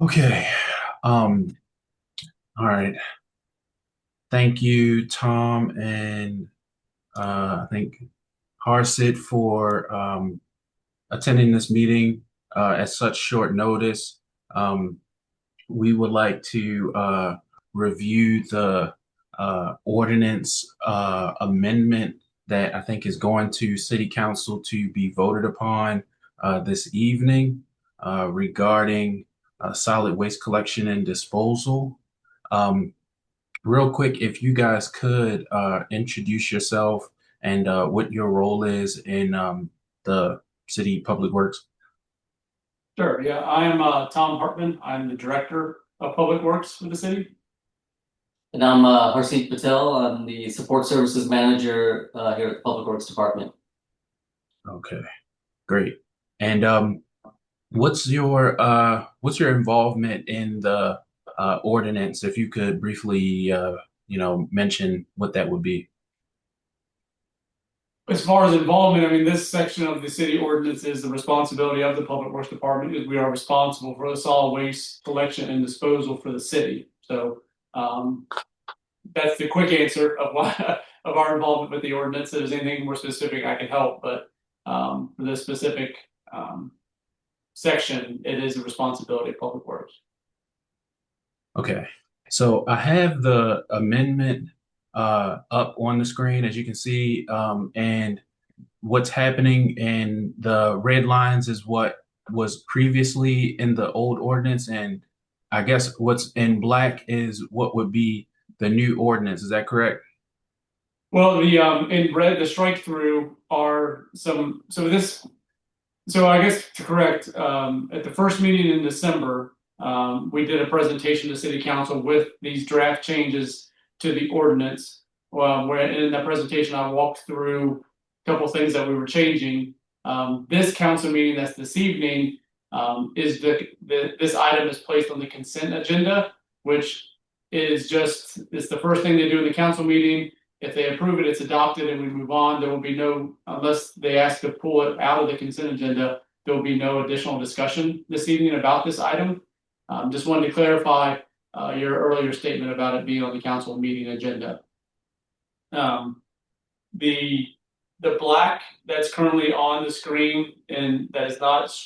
Okay. Um, all right. Thank you, Tom and I think Harsit for attending this meeting at such short notice. Um, we would like to review the ordinance amendment that I think is going to City Council to be voted upon this evening regarding solid waste collection and disposal. Um, Real quick, if you guys could introduce yourself and what your role is in the City Public Works. Sure. Yeah, I am Tom Hartman. I'm the director of Public Works for the city. And I'm Harseet Patel. I'm the support services manager here at the Public Works Department. Okay, great. And what's your involvement in the ordinance? If you could briefly mention what that would be. As far as involvement, I mean, this section of the city ordinance is the responsibility of the Public Works Department, is we are responsible for the solid waste collection and disposal for the city. So that's the quick answer of why of our involvement with the ordinance. If there's anything more specific, I can help, but for this specific section, it is the responsibility of Public Works. Okay, so I have the amendment up on the screen, as you can see, and what's happening in the red lines is what was previously in the old ordinance, and I guess what's in black is what would be the new ordinance. Is that correct? Well, the in red, the strike through are some. So I guess to correct, at the first meeting in December, we did a presentation to City Council with these draft changes to the ordinance. Where in that presentation, I walked through a couple of things that we were changing. This council meeting that's this evening is this item is placed on the consent agenda, which is it's the first thing they do in the council meeting. If they approve it, it's adopted and we move on. There will be no, unless they ask to pull it out of the consent agenda, there will be no additional discussion this evening about this item. Just wanted to clarify your earlier statement about it being on the council meeting agenda. The black that's currently on the screen and that is not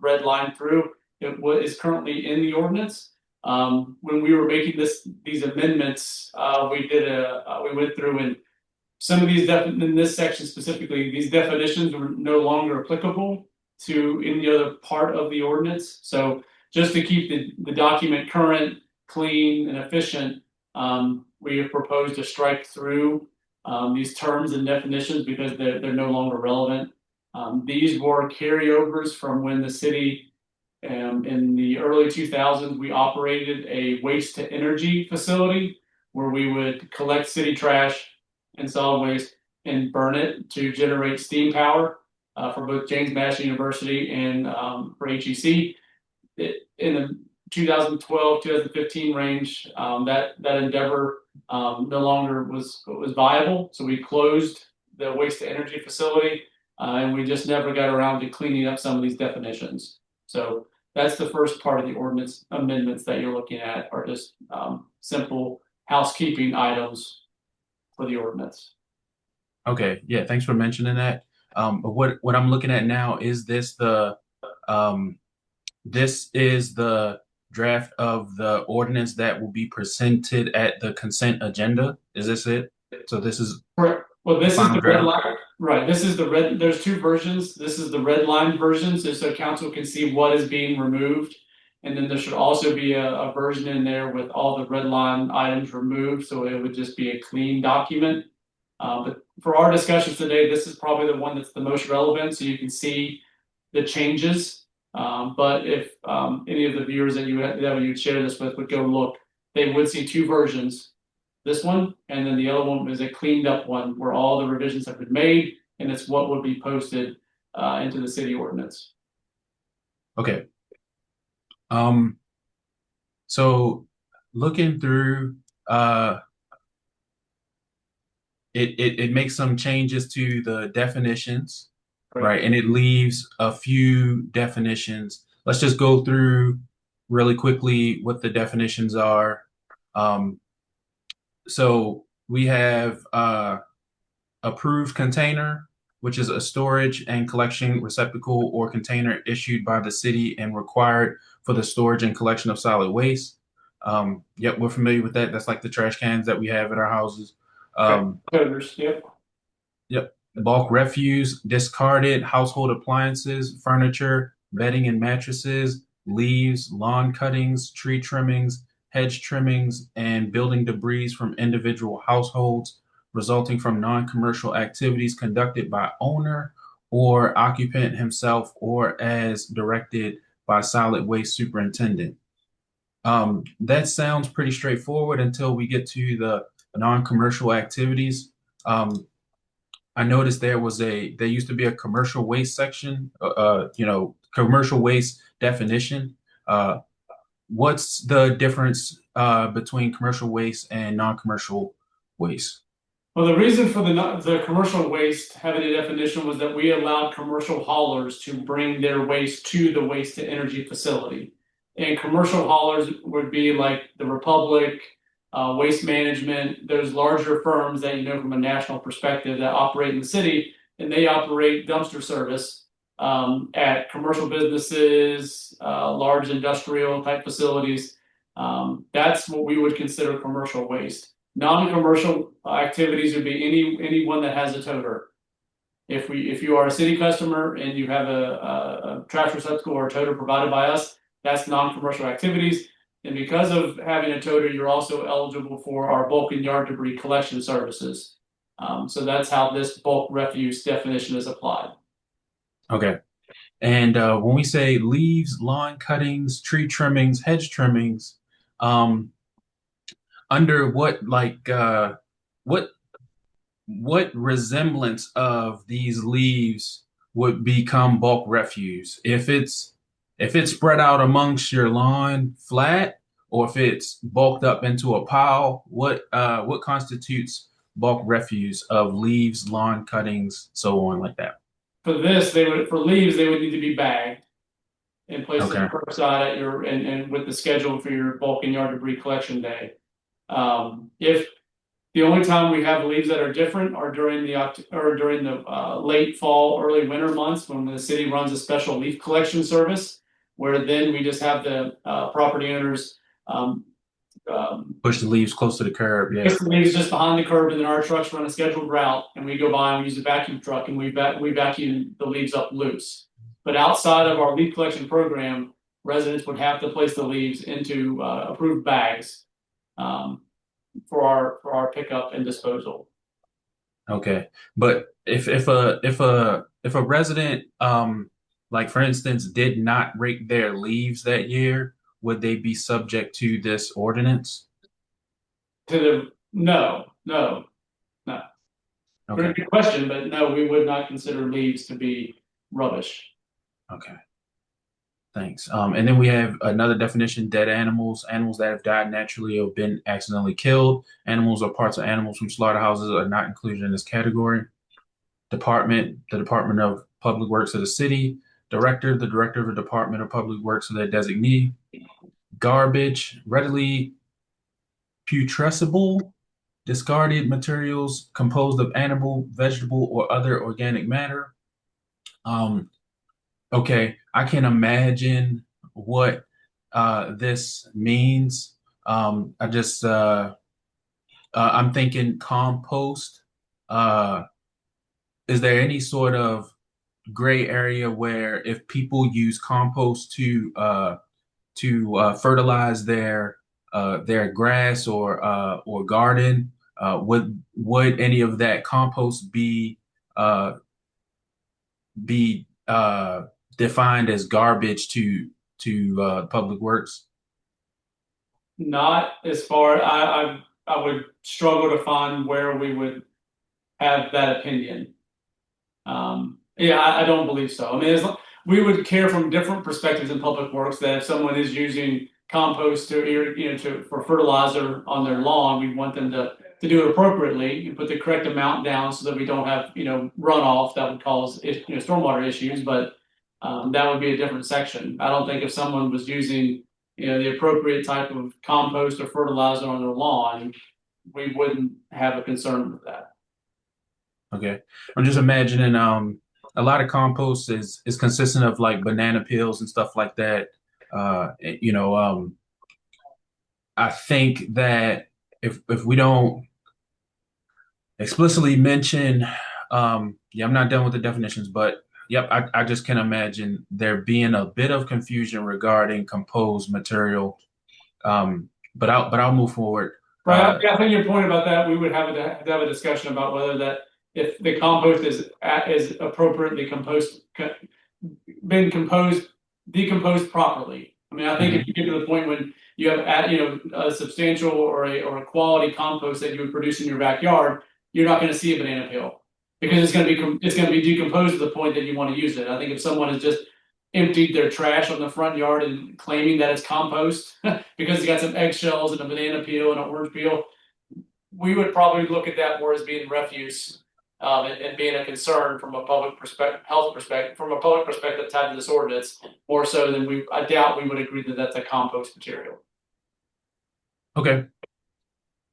red line through, is currently in the ordinance. When we were making these amendments, we went through and some of these in this section specifically, these definitions were no longer applicable to any other part of the ordinance. So just to keep the document current, clean, and efficient, we have proposed to strike through these terms and definitions because they're no longer relevant. These were carryovers from when the city in the early 2000s, we operated a waste to energy facility where we would collect city trash and solid waste and burn it to generate steam power for both James Madison University and for HEC. In the 2012, 2015 range, that endeavor no longer was viable. So we closed the waste to energy facility and we just never got around to cleaning up some of these definitions. So that's the first part of the ordinance amendments that you're looking at are just simple housekeeping items for the ordinance. Okay, yeah, thanks for mentioning that. But what I'm looking at now is this is the draft of the ordinance that will be presented at the consent agenda. Is this it? So this is correct. Well, this is the red draft. line. Right. This is the red. There's two versions. This is the red line version, so council can see what is being removed. And then there should also be a version in there with all the red line items removed. So it would just be a clean document. But for our discussions today, this is probably the one that's the most relevant. So you can see the changes. But if any of the viewers that you'd share this with would go look, they would see two versions. This one, and then the other one is a cleaned up one where all the revisions have been made, and it's what would be posted into the city ordinance. Okay. So looking through, it makes some changes to the definitions, right? And it leaves a few definitions. Let's just go through really quickly what the definitions are. Um, so we have approved container, which is a storage and collection receptacle or container issued by the city and required for the storage and collection of solid waste. Yep, we're familiar with that. That's like the trash cans that we have at our houses. Okay. Um, Coders, yep. Yep. Bulk refuse, discarded household appliances, furniture, bedding and mattresses, leaves, lawn cuttings, tree trimmings, hedge trimmings, and building debris from individual households resulting from non-commercial activities conducted by owner or occupant himself or as directed by solid waste superintendent. That sounds pretty straightforward until we get to the non-commercial activities. I noticed there used to be a commercial waste section, commercial waste definition. Uh, what's the difference between commercial waste and non-commercial waste? Well, the reason for the commercial waste having a definition was that we allowed commercial haulers to bring their waste to the waste to energy facility. And commercial haulers would be like the Republic, Waste Management, those larger firms that you know from a national perspective that operate in the city, and they operate dumpster service at commercial businesses, large industrial type facilities. That's what we would consider commercial waste. Non-commercial activities would be anyone that has a toter. If you are a city customer and you have a trash receptacle or a toter provided by us, that's non-commercial activities. And because of having a toter, you're also eligible for our bulk and yard debris collection services. So that's how this bulk refuse definition is applied. Okay. And when we say leaves, lawn cuttings, tree trimmings, hedge trimmings, under what what resemblance of these leaves would become bulk refuse? If it's spread out amongst your lawn flat, or if it's bulked up into a pile, what constitutes bulk refuse of leaves, lawn cuttings, so on like that? For leaves, they would need to be bagged and placed at Okay. the curbside at your and with the schedule for your bulk and yard debris collection day. If the only time we have leaves that are different are during the late fall, early winter months when the city runs a special leaf collection service, where then we just have the property owners Push the leaves close to the curb. Yeah. place the leaves just behind the curb, and then our trucks run a scheduled route, and we go by and we use a vacuum truck and we vacuum the leaves up loose. But outside of our leaf collection program, residents would have to place the leaves into approved bags. For our pickup and disposal. Okay. But if a resident like for instance did not rake their leaves that year, would they be subject to this ordinance? No. Okay. Very good question, but no, we would not consider leaves to be rubbish. Okay. Thanks. And then we have another definition: dead animals, animals that have died naturally or been accidentally killed. Animals or parts of animals from slaughterhouses are not included in this category. Department, the Department of Public Works of the city. Director, the director of the Department of Public Works of their designee. Garbage, readily putrescible, discarded materials composed of animal, vegetable, or other organic matter. Okay, I can imagine what this means. I'm thinking compost. Uh, is there any sort of gray area where if people use compost to fertilize their grass or garden, would any of that compost uh, be defined as garbage to Public Works? Not as far. I would struggle to find where we would have that opinion. Yeah, I don't believe so. I mean, we would care from different perspectives in Public Works that if someone is using compost for fertilizer on their lawn, we want them to do it appropriately and put the correct amount down so that we don't have runoff that would cause stormwater issues. But that would be a different section. I don't think if someone was using the appropriate type of compost or fertilizer on their lawn, we wouldn't have a concern with that. Okay. I'm just imagining a lot of compost is consistent of like banana peels and stuff like that. You know, I think that if we don't explicitly mention, yeah, I'm not done with the definitions, but yep, I just can imagine there being a bit of confusion regarding composed material. But I'll move forward. Right. I think your point about that, we would have to have a discussion about whether that if the compost is appropriately decomposed properly. I mean, I think if you get to the point when you have a substantial or a quality compost that you would produce in your backyard, you're not going to see a banana peel because it's going to be decomposed to the point that you want to use it. I think if someone has just emptied their trash on the front yard and claiming that it's compost because it's got some eggshells and a banana peel and an orange peel, we would probably look at that more as being refuse and being a concern from a public health perspective, from a public perspective tied to this ordinance, more so than I doubt we would agree that that's a compost material. Okay.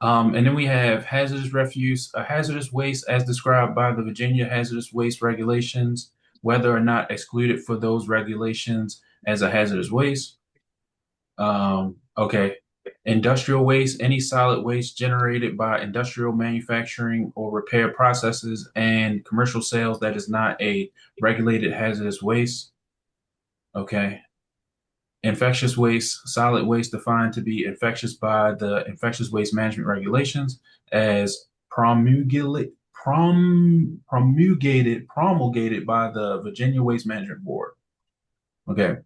And then we have hazardous refuse, a hazardous waste as described by the Virginia hazardous waste regulations, whether or not excluded for those regulations as a hazardous waste. Okay. Industrial waste, any solid waste generated by industrial manufacturing or repair processes and commercial sales that is not a regulated hazardous waste. Okay. Infectious waste, solid waste defined to be infectious by the infectious waste management regulations as promulgated by the Virginia Waste Management Board. Okay.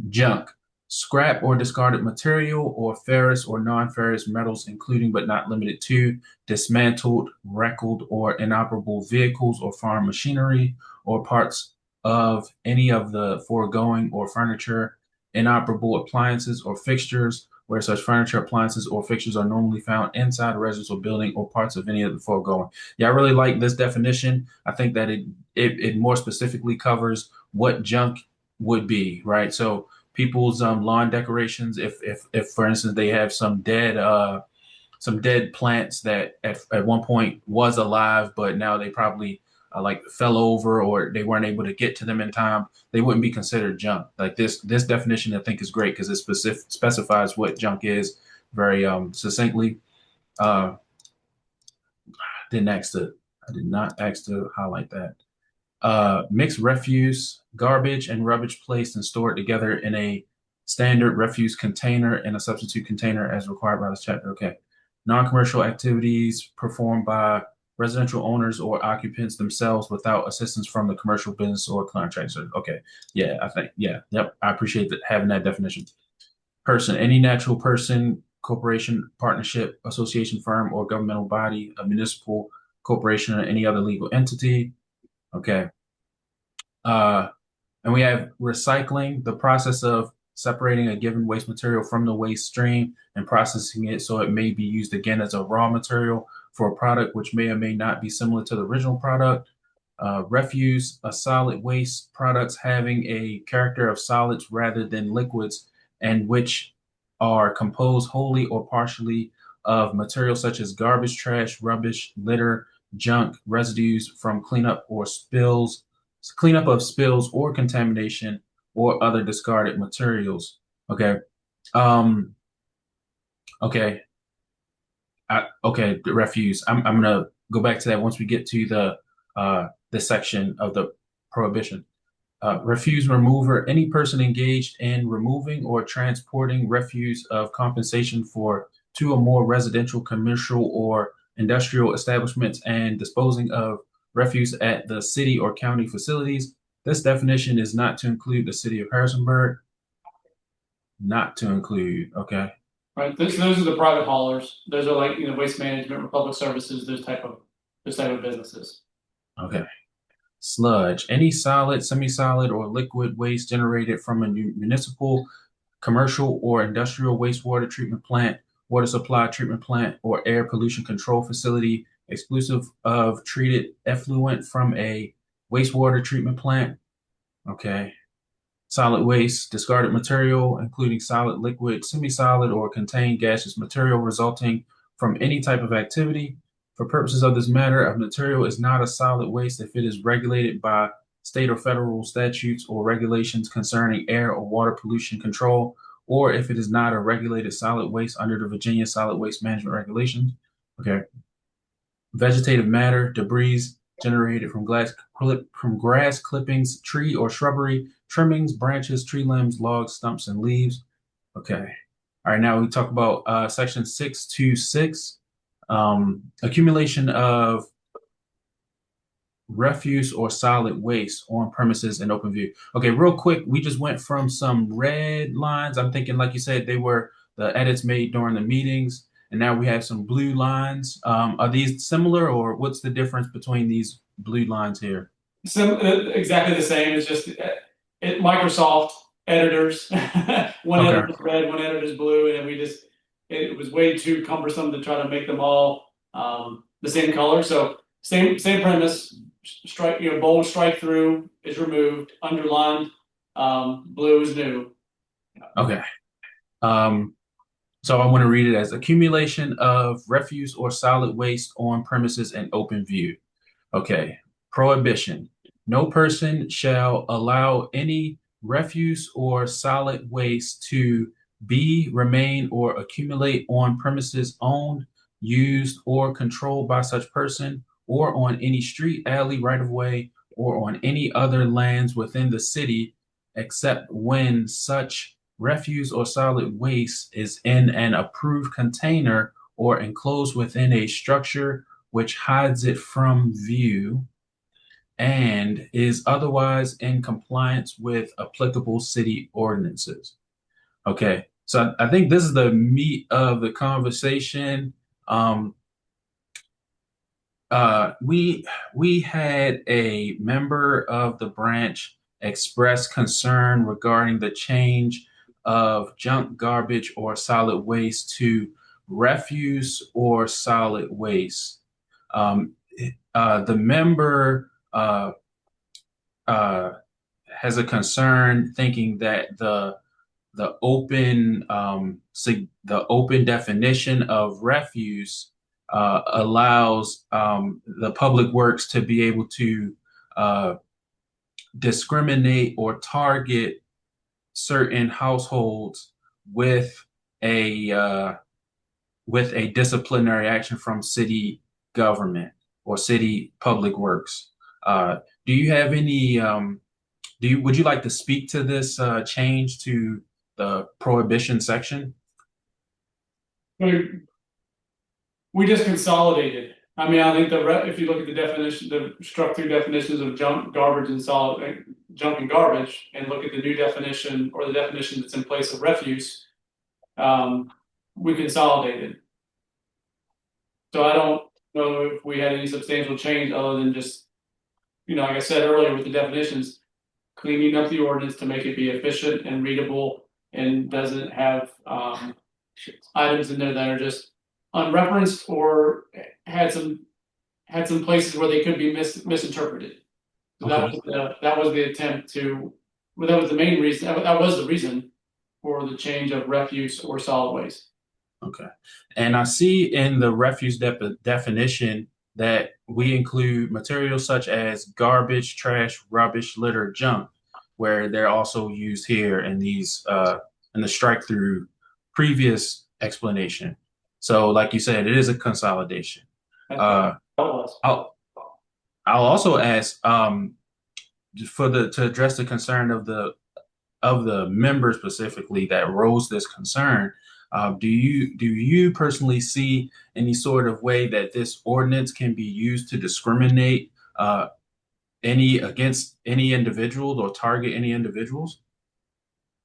Junk, scrap or discarded material or ferrous or non-ferrous metals, including but not limited to dismantled, wrecked, or inoperable vehicles or farm machinery or parts of any of the foregoing or furniture, inoperable appliances or fixtures where such furniture, appliances, or fixtures are normally found inside a residential building or parts of any of the foregoing. Yeah, I really like this definition. I think that it more specifically covers what junk would be, right? So people's lawn decorations, if for instance they have some dead plants that at one point was alive, but now they probably like fell over or they weren't able to get to them in time, they wouldn't be considered junk. Like this definition I think is great because it specifies what junk is very succinctly. I did not ask to highlight that. Mixed refuse, garbage, and rubbish placed and stored together in a standard refuse container and a substitute container as required by this chapter. Okay. Non-commercial activities performed by residential owners or occupants themselves without assistance from the commercial business or contractor. Okay. Yeah, I think, yeah. Yep. I appreciate that having that definition. Person, any natural person, corporation, partnership, association, firm, or governmental body, a municipal corporation, or any other legal entity. Okay. And we have recycling, the process of separating a given waste material from the waste stream and processing it so it may be used again as a raw material for a product which may or may not be similar to the original product. Refuse, a solid waste products having a character of solids rather than liquids and which are composed wholly or partially of materials such as garbage, trash, rubbish, litter, junk, residues from cleanup of spills or contamination or other discarded materials. Okay. Okay. The refuse. I'm gonna go back to that once we get to the section of the prohibition. Refuse remover, any person engaged in removing or transporting refuse of compensation for two or more residential, commercial, or industrial establishments and disposing of refuse at the city or county facilities. This definition is not to include the city of Harrisonburg. Not to include, okay. Right. Those are the private haulers. Those are like waste management, Republic Services, those type of businesses. Okay. Sludge, any solid, semi-solid, or liquid waste generated from a municipal, commercial, or industrial wastewater treatment plant, water supply treatment plant, or air pollution control facility, exclusive of treated effluent from a wastewater treatment plant. Okay. Solid waste, discarded material, including solid, liquid, semi-solid, or contained gaseous material resulting from any type of activity. For purposes of this matter, a material is not a solid waste if it is regulated by state or federal statutes or regulations concerning air or water pollution control, or if it is not a regulated solid waste under the Virginia Solid Waste Management Regulations. Okay. Vegetative matter, debris generated from grass clippings, tree or shrubbery, trimmings, branches, tree limbs, logs, stumps, and leaves. Okay. All right, now we talk about section 626, accumulation of refuse or solid waste on premises in open view. Okay, real quick, we just went from some red lines. I'm thinking, like you said, they were the edits made during the meetings, and now we have some blue lines. Are these similar, or what's the difference between these blue lines here? Exactly the same. It's just Microsoft editors. One Okay. editor's red, one editor's blue, and it was way too cumbersome to try to make them all the same color. So same premise. Strike, bold strike through is removed, underlined, blue is new. Okay. So I want to read it as accumulation of refuse or solid waste on premises in open view. Okay. Prohibition. No person shall allow any refuse or solid waste to be, remain, or accumulate on premises owned, used, or controlled by such person, or on any street, alley, right of way, or on any other lands within the city, except when such refuse or solid waste is in an approved container or enclosed within a structure which hides it from view and is otherwise in compliance with applicable city ordinances. Okay, so I think this is the meat of the conversation. We had a member of the branch express concern regarding the change of junk, garbage, or solid waste to refuse or solid waste. The member has a concern thinking that the open definition of refuse allows the public works to be able to discriminate or target certain households with a disciplinary action from city government or city public works. Do you have any? Would you like to speak to this change to the prohibition section? We just consolidated. I mean, I think if you look at the definition, the struck through definitions of junk, garbage, and solid junk and garbage, and look at the new definition or the definition that's in place of refuse, we consolidated. So I don't know if we had any substantial change other than just, like I said earlier with the definitions, cleaning up the ordinance to make it be efficient and readable and doesn't have items in there that are just unreferenced or had some places where they could be misinterpreted. So Okay. that was the attempt to. Well, that was the main reason. That was the reason for the change of refuse or solid waste. Okay. And I see in the refuse definition that we include materials such as garbage, trash, rubbish, litter, junk, where they're also used here in these in the strike through previous explanation. So, like you said, it is a consolidation. I'll also ask to address the concern of the member specifically that rose this concern. Do you personally see any sort of way that this ordinance can be used to discriminate against any individuals or target any individuals?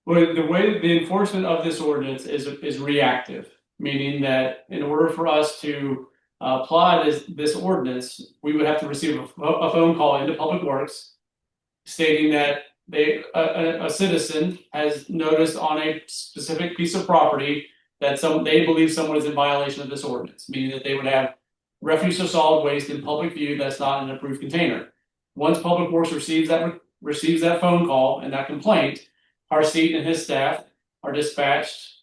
Well, the way the enforcement of this ordinance is reactive, meaning that in order for us to apply this ordinance, we would have to receive a phone call into Public Works stating that a citizen has noticed on a specific piece of property that they believe someone is in violation of this ordinance, meaning that they would have refuse or solid waste in public view that's not in an approved container. Once Public Works receives that phone call and that complaint, Harseet and his staff are dispatched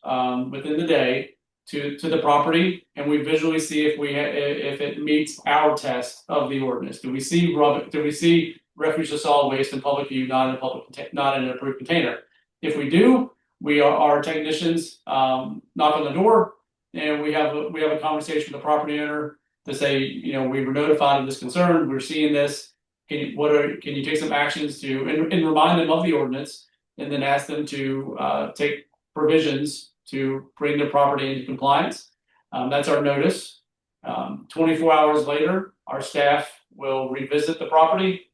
within the day to the property, and we visually see if it meets our test of the ordinance. Do we see rubbish? Do we see refuse or solid waste in public view, not in an approved container? If we do, our technicians knock on the door, and we have a conversation with the property owner to say, we were notified of this concern. We're seeing this. Can you take some actions to and remind them of the ordinance, and then ask them to take provisions to bring their property into compliance. That's our notice. 24 hours later, our staff will revisit the property.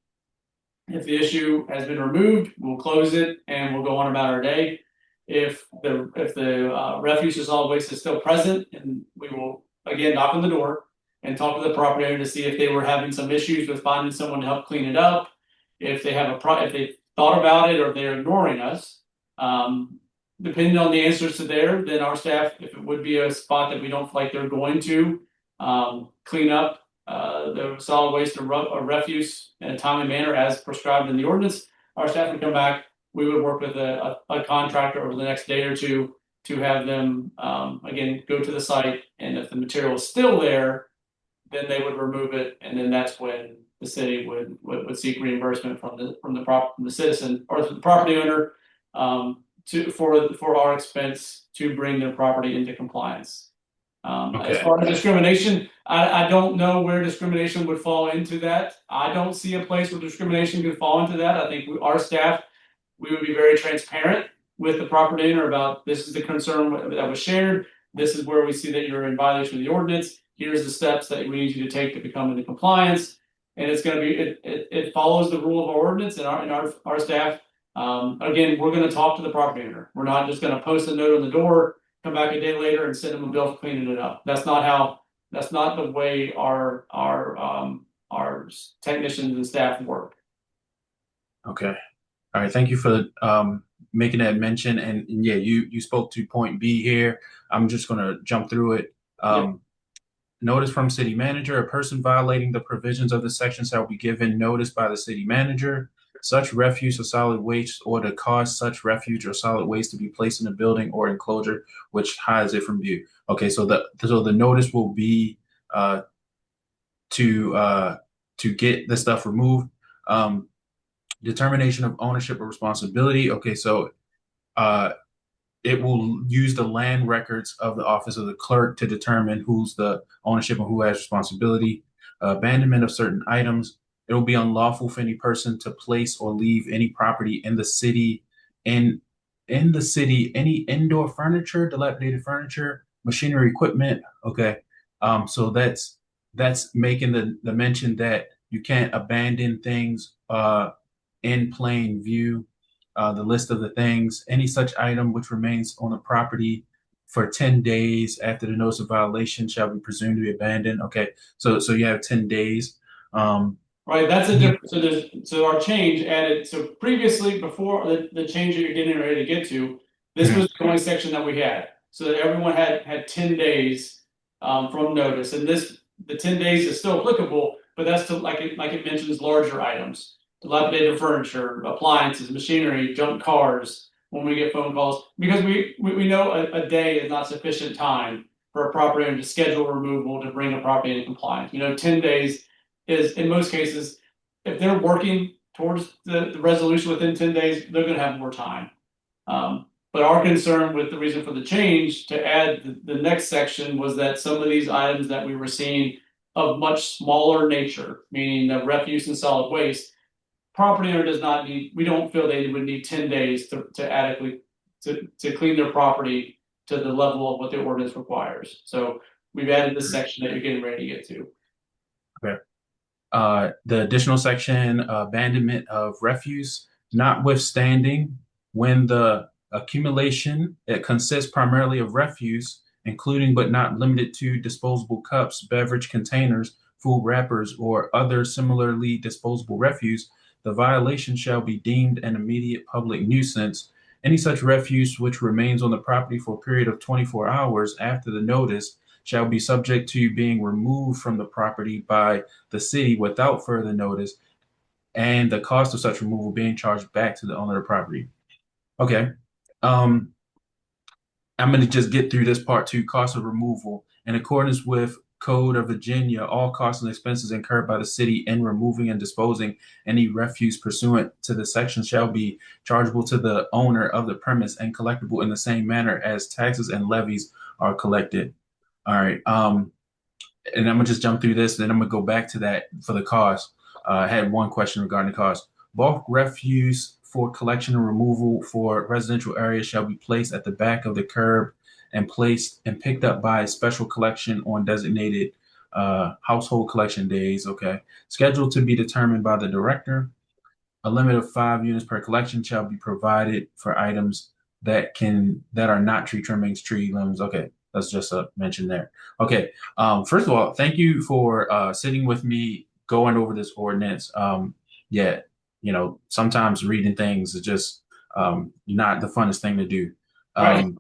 If the issue has been removed, we'll close it and we'll go on about our day. If the refuse or solid waste is still present, and we will again knock on the door and talk to the property owner to see if they were having some issues with finding someone to help clean it up. If they have if they thought about it or if they're ignoring us, depending on the answers to then our staff, if it would be a spot that we don't feel like they're going to clean up the solid waste or refuse in a timely manner as prescribed in the ordinance, our staff would come back. We would work with a contractor over the next day or two to have them again go to the site, and if the material is still there, then they would remove it, and then that's when the city would seek reimbursement from the citizen or the property owner for our expense to bring their property into compliance. As far as discrimination, I don't know where discrimination would fall into that. I don't see a place where discrimination could fall into that. I think our staff, we would be very transparent with the property owner about this is the concern that was shared. This is where we see that you're in violation of the ordinance. Here's the steps that we need you to take to become into compliance. And it's going to be, it follows the rule of our ordinance, and our staff, again, we're going to talk to the property owner. We're not just going to post a note on the door, come back a day later and send them a bill for cleaning it up. That's not the way our technicians and staff work. Okay. All right. Thank you for making that mention. And yeah, you spoke to point B here. I'm just going to jump through it. Notice from city manager: a person violating the provisions of this section shall be given notice by the city manager. Such refuse or solid waste, or to cause such refuge or solid waste to be placed in a building or enclosure which hides it from view. Okay, so the notice will be to get the stuff removed. Determination of ownership or responsibility. Okay, so it will use the land records of the office of the clerk to determine who's the ownership and who has responsibility. Abandonment of certain items. It will be unlawful for any person to place or leave any property in the city, any indoor furniture, dilapidated furniture, machinery, equipment. Okay. So that's making the mention that you can't abandon things in plain view. The list of the things: any such item which remains on the property for 10 days after the notice of violation shall be presumed to be abandoned. Okay, so you have 10 days. Right, that's a different. So our change added. So previously, before the change that you're getting ready to get to, this was the only section that we had. So that everyone had 10 days from notice, and the 10 days is still applicable, but that's to like it mentions larger items. Dilapidated furniture, appliances, machinery, junk cars. When we get phone calls, because we know a day is not sufficient time for a property owner to schedule removal to bring a property into compliance. 10 days is, in most cases, if they're working towards the resolution within 10 days, they're going to have more time. But our concern with the reason for the change to add the next section was that some of these items that we were seeing of much smaller nature, meaning the refuse and solid waste, property owner does not need, we don't feel they would need 10 days to adequately to clean their property to the level of what the ordinance requires. So we've added this section that you're getting ready to get to. Okay. The additional section, abandonment of refuse, notwithstanding when the accumulation, it consists primarily of refuse, including but not limited to disposable cups, beverage containers, food wrappers, or other similarly disposable refuse, the violation shall be deemed an immediate public nuisance. Any such refuse which remains on the property for a period of 24 hours after the notice shall be subject to being removed from the property by the city without further notice, and the cost of such removal being charged back to the owner of the property. Okay. Um, I'm going to just get through this part two. Cost of removal. In accordance with Code of Virginia, all costs and expenses incurred by the city in removing and disposing any refuse pursuant to the section shall be chargeable to the owner of the premise and collectible in the same manner as taxes and levies are collected. All right. And I'm gonna just jump through this, then I'm gonna go back to that for the cost. I had one question regarding the cost. Bulk refuse for collection and removal for residential areas shall be placed at the back of the curb and placed and picked up by special collection on designated household collection days. Okay. Scheduled to be determined by the director. A limit of 5 units per collection shall be provided for items that are not tree trimmings, tree limbs. Okay, that's just a mention there. Okay, first of all, thank you for sitting with me going over this ordinance. Yeah, sometimes reading things is just not the funnest thing to do. Right.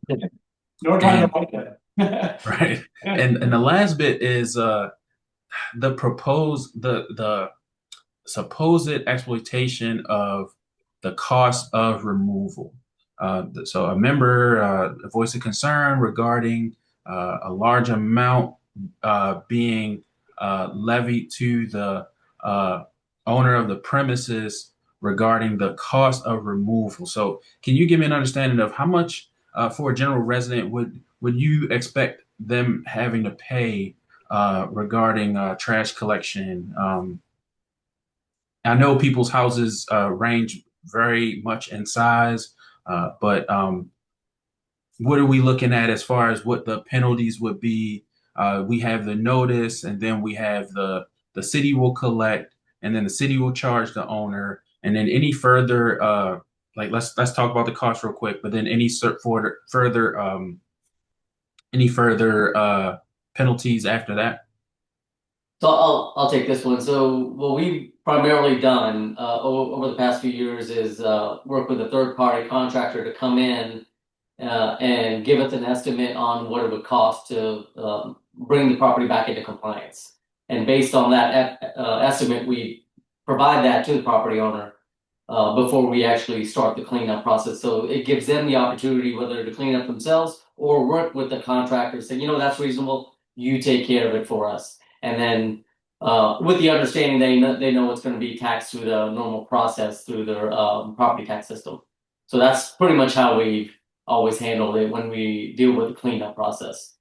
No time And to write that. right, and the last bit is the supposed exploitation of the cost of removal. So a member voiced a concern regarding a large amount being levied to the uh, owner of the premises regarding the cost of removal. So can you give me an understanding of how much for a general resident would you expect them having to pay regarding trash collection? I know people's houses range very much in size, but what are we looking at as far as what the penalties would be? We have the notice, and then we have the city will collect, and then the city will charge the owner, and then any further like let's talk about the cost real quick, but then any further penalties after that. So I'll take this one. So what we've primarily done over the past few years is work with a third party contractor to come in and give us an estimate on what it would cost to bring the property back into compliance. And based on that estimate, we provide that to the property owner before we actually start the cleanup process. So it gives them the opportunity whether to clean up themselves or work with the contractor, say, that's reasonable, you take care of it for us. And then with the understanding they know it's going to be taxed through the normal process through their property tax system. So that's pretty much how we've always handled it when we deal with the cleanup process.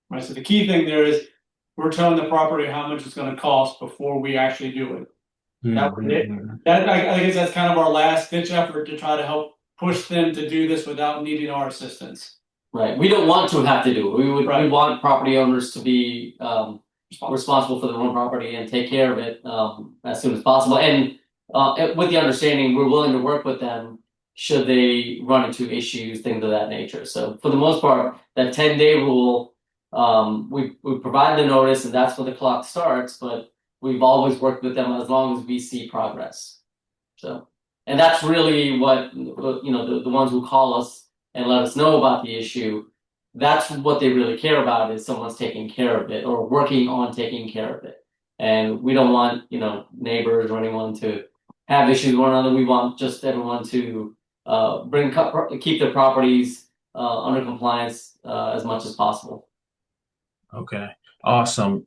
Right. So the key thing there is we're telling the property how much it's going to cost before we actually do it. That was it. I guess that's kind of our last ditch effort to try to help push them to do this without needing our assistance. Right. We don't want to have to do it. We want property owners to be responsible for their own property and take care of it as soon as possible. And with the understanding, we're willing to work with them should they run into issues, things of that nature. So for the most part, that 10-day rule, we provide the notice and that's when the clock starts, but we've always worked with them as long as we see progress. So, and that's really what, the ones who call us and let us know about the issue, that's what they really care about is someone's taking care of it or working on taking care of it. And we don't want, neighbors or anyone to have issues with one another. We want just everyone to keep their properties under compliance as much as possible. Okay, awesome.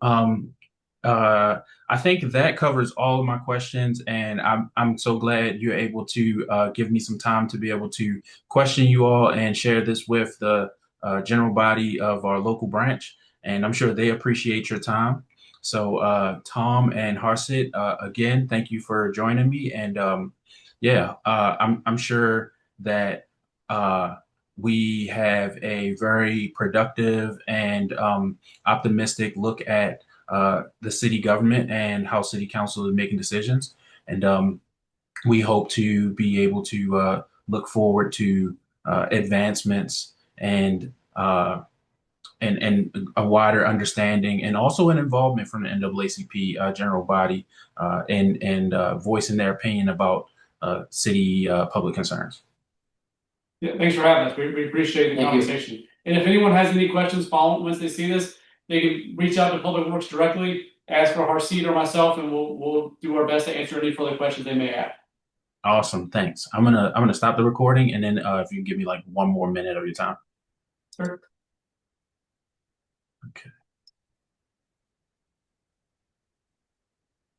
I think that covers all of my questions, and I'm so glad you're able to give me some time to be able to question you all and share this with the general body of our local branch. And I'm sure they appreciate your time. So, Tom and Harsit, again, thank you for joining me. And I'm sure that we have a very productive and optimistic look at the city government and how city council is making decisions. And we hope to be able to look forward to advancements and a wider understanding and also an involvement from the NAACP general body and voicing their opinion about city public concerns. Yeah, thanks for having us. We appreciate the conversation. And if anyone has any questions once they see this, they can reach out to Public Works directly, ask for Harseed or myself, and we'll do our best to answer any further questions they may have. Awesome. Thanks. I'm gonna stop the recording, and then if you give me like 1 more minute of your time. Sure.